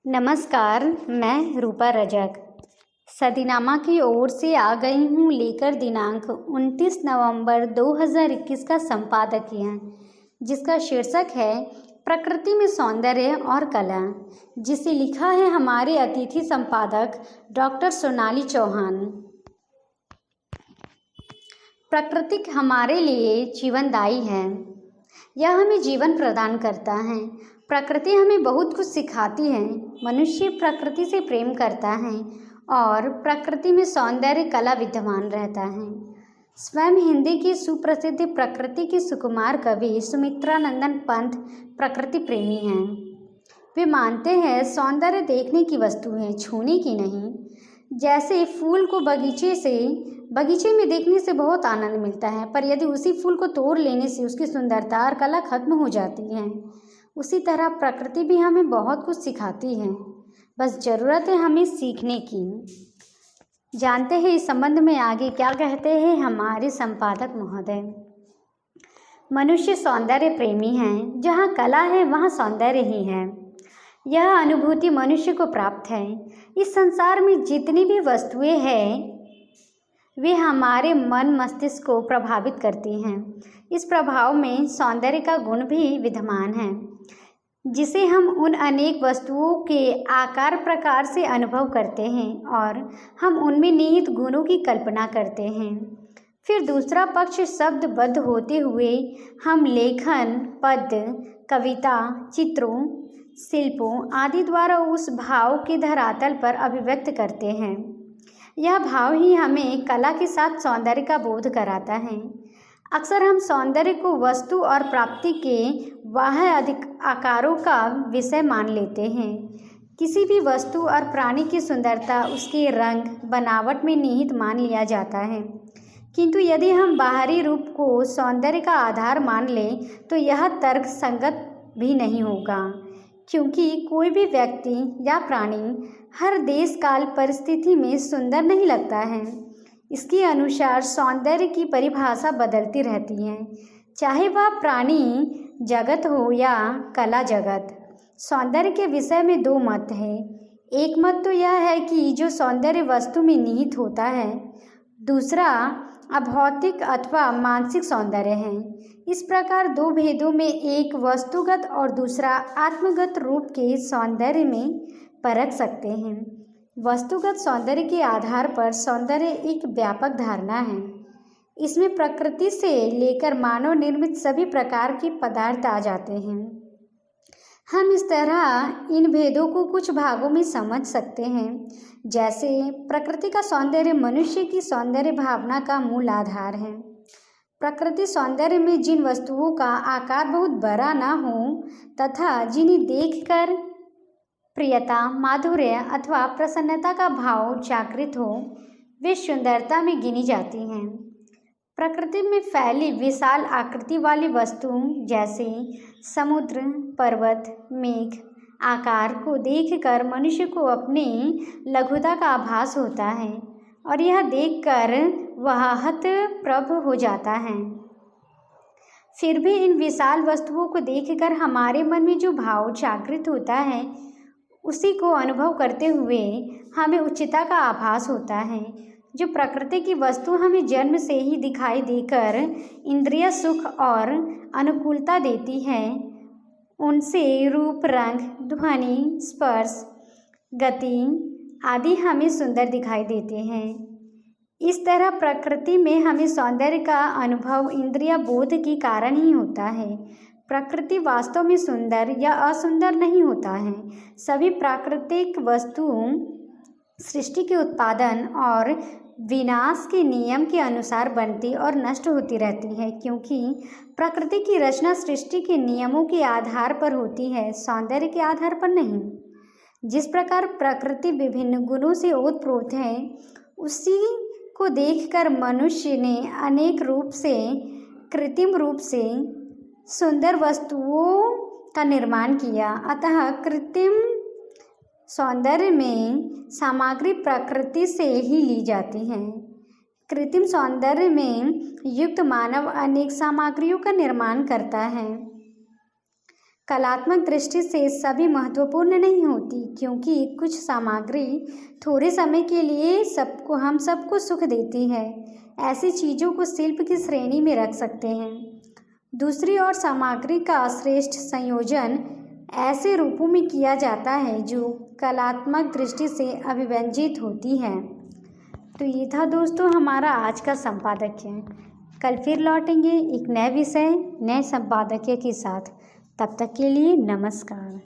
नमस्कार, मैं रूपा रजक सदीनामा की ओर से आ गई हूँ लेकर दिनांक 29 नवंबर 2021 का संपादकीय, जिसका शीर्षक है प्रकृति में सौंदर्य और कला, जिसे लिखा है हमारे अतिथि संपादक डॉक्टर सोनाली चौहान। प्रकृति हमारे लिए जीवनदायी है। यह हमें जीवन प्रदान करता है। प्रकृति हमें बहुत कुछ सिखाती है। मनुष्य प्रकृति से प्रेम करता है और प्रकृति में सौंदर्य कला विद्यमान रहता है। स्वयं हिंदी की सुप्रसिद्ध प्रकृति के सुकुमार कवि सुमित्रानंदन पंत प्रकृति प्रेमी हैं। वे मानते हैं सौंदर्य देखने की वस्तु है, छूने की नहीं। जैसे फूल को बगीचे में देखने से बहुत आनंद मिलता है, पर यदि उसी फूल को तोड़ लेने से उसकी सुंदरता और कला खत्म हो जाती है, उसी तरह प्रकृति भी हमें बहुत कुछ सिखाती है। बस ज़रूरत है हमें सीखने की। जानते हैं इस संबंध में आगे क्या कहते हैं हमारे संपादक महोदय। मनुष्य सौंदर्य प्रेमी हैं। जहाँ कला है वहाँ सौंदर्य ही है। यह अनुभूति मनुष्य को प्राप्त है। इस संसार में जितनी भी वस्तुएं हैं वे हमारे मन मस्तिष्क को प्रभावित करती हैं। इस प्रभाव में सौंदर्य का गुण भी विद्यमान है, जिसे हम उन अनेक वस्तुओं के आकार प्रकार से अनुभव करते हैं और हम उनमें निहित गुणों की कल्पना करते हैं। फिर दूसरा पक्ष शब्दबद्ध होते हुए हम लेखन, पद्य, कविता, चित्रों, शिल्पों आदि द्वारा उस भाव के धरातल पर अभिव्यक्त करते हैं। यह भाव ही हमें कला के साथ सौंदर्य का बोध कराता है। अक्सर हम सौंदर्य को वस्तु और प्राप्ति के बाह्य अधिक आकारों का विषय मान लेते हैं। किसी भी वस्तु और प्राणी की सुंदरता उसके रंग, बनावट में निहित मान लिया जाता है। किंतु यदि हम बाहरी रूप को सौंदर्य का आधार मान लें तो यह तर्क संगत भी नहीं होगा, क्योंकि कोई भी व्यक्ति या प्राणी हर देश काल परिस्थिति में सुंदर नहीं लगता है। इसके अनुसार सौंदर्य की परिभाषा बदलती रहती है, चाहे वह प्राणी जगत हो या कला जगत। सौंदर्य के विषय में दो मत हैं। एक मत तो यह है कि जो सौंदर्य वस्तु में निहित होता है, दूसरा अभौतिक अथवा मानसिक सौंदर्य है। इस प्रकार दो भेदों में एक वस्तुगत और दूसरा आत्मगत रूप के सौंदर्य में परख सकते हैं। वस्तुगत सौंदर्य के आधार पर सौंदर्य एक व्यापक धारणा है। इसमें प्रकृति से लेकर मानव निर्मित सभी प्रकार के पदार्थ आ जाते हैं। हम इस तरह इन भेदों को कुछ भागों में समझ सकते हैं। जैसे प्रकृति का सौंदर्य मनुष्य की सौंदर्य भावना का मूल आधार है। प्रकृति सौंदर्य में जिन वस्तुओं का आकार बहुत बड़ा न हो तथा जिन्हें देखकर प्रियता, माधुर्य अथवा प्रसन्नता का भाव जागृत हो, वे सुंदरता में गिनी जाती हैं। प्रकृति में फैली विशाल आकृति वाली वस्तु जैसे समुद्र, पर्वत, मेघ आकार को देखकर मनुष्य को अपनी लघुता का आभास होता है और यह देखकर वह हतप्रभ हो जाता है। फिर भी इन विशाल वस्तुओं को देखकर हमारे मन में जो भाव जागृत होता है, उसी को अनुभव करते हुए हमें उच्चता का आभास होता है। जो प्रकृति की वस्तु हमें जन्म से ही दिखाई देकर इंद्रिय सुख और अनुकूलता देती है, उनसे रूप, रंग, ध्वनि, स्पर्श, गति आदि हमें सुंदर दिखाई देते हैं। इस तरह प्रकृति में हमें सौंदर्य का अनुभव इंद्रिय बोध के कारण ही होता है। प्रकृति वास्तव में सुंदर या असुंदर नहीं होता है। सभी प्राकृतिक वस्तु सृष्टि के उत्पादन और विनाश के नियम के अनुसार बनती और नष्ट होती रहती है, क्योंकि प्रकृति की रचना सृष्टि के नियमों के आधार पर होती है, सौंदर्य के आधार पर नहीं। जिस प्रकार प्रकृति विभिन्न गुणों से ओतप्रोत है, उसी को देखकर मनुष्य ने अनेक रूप से, कृत्रिम रूप से सुंदर वस्तुओं का निर्माण किया। अतः कृत्रिम सौंदर्य में सामग्री प्रकृति से ही ली जाती है। कृत्रिम सौंदर्य में युक्त मानव अनेक सामग्रियों का निर्माण करता है। कलात्मक दृष्टि से सभी महत्वपूर्ण नहीं होती, क्योंकि कुछ सामग्री थोड़े समय के लिए हम सबको सुख देती है। ऐसी चीज़ों को शिल्प की श्रेणी में रख सकते हैं। दूसरी ओर सामग्री का श्रेष्ठ संयोजन ऐसे रूपों में किया जाता है जो कलात्मक दृष्टि से अभिव्यंजित होती हैं। तो ये था दोस्तों हमारा आज का संपादकीय। कल फिर लौटेंगे एक नए विषय, नए संपादकीय के साथ। तब तक के लिए नमस्कार।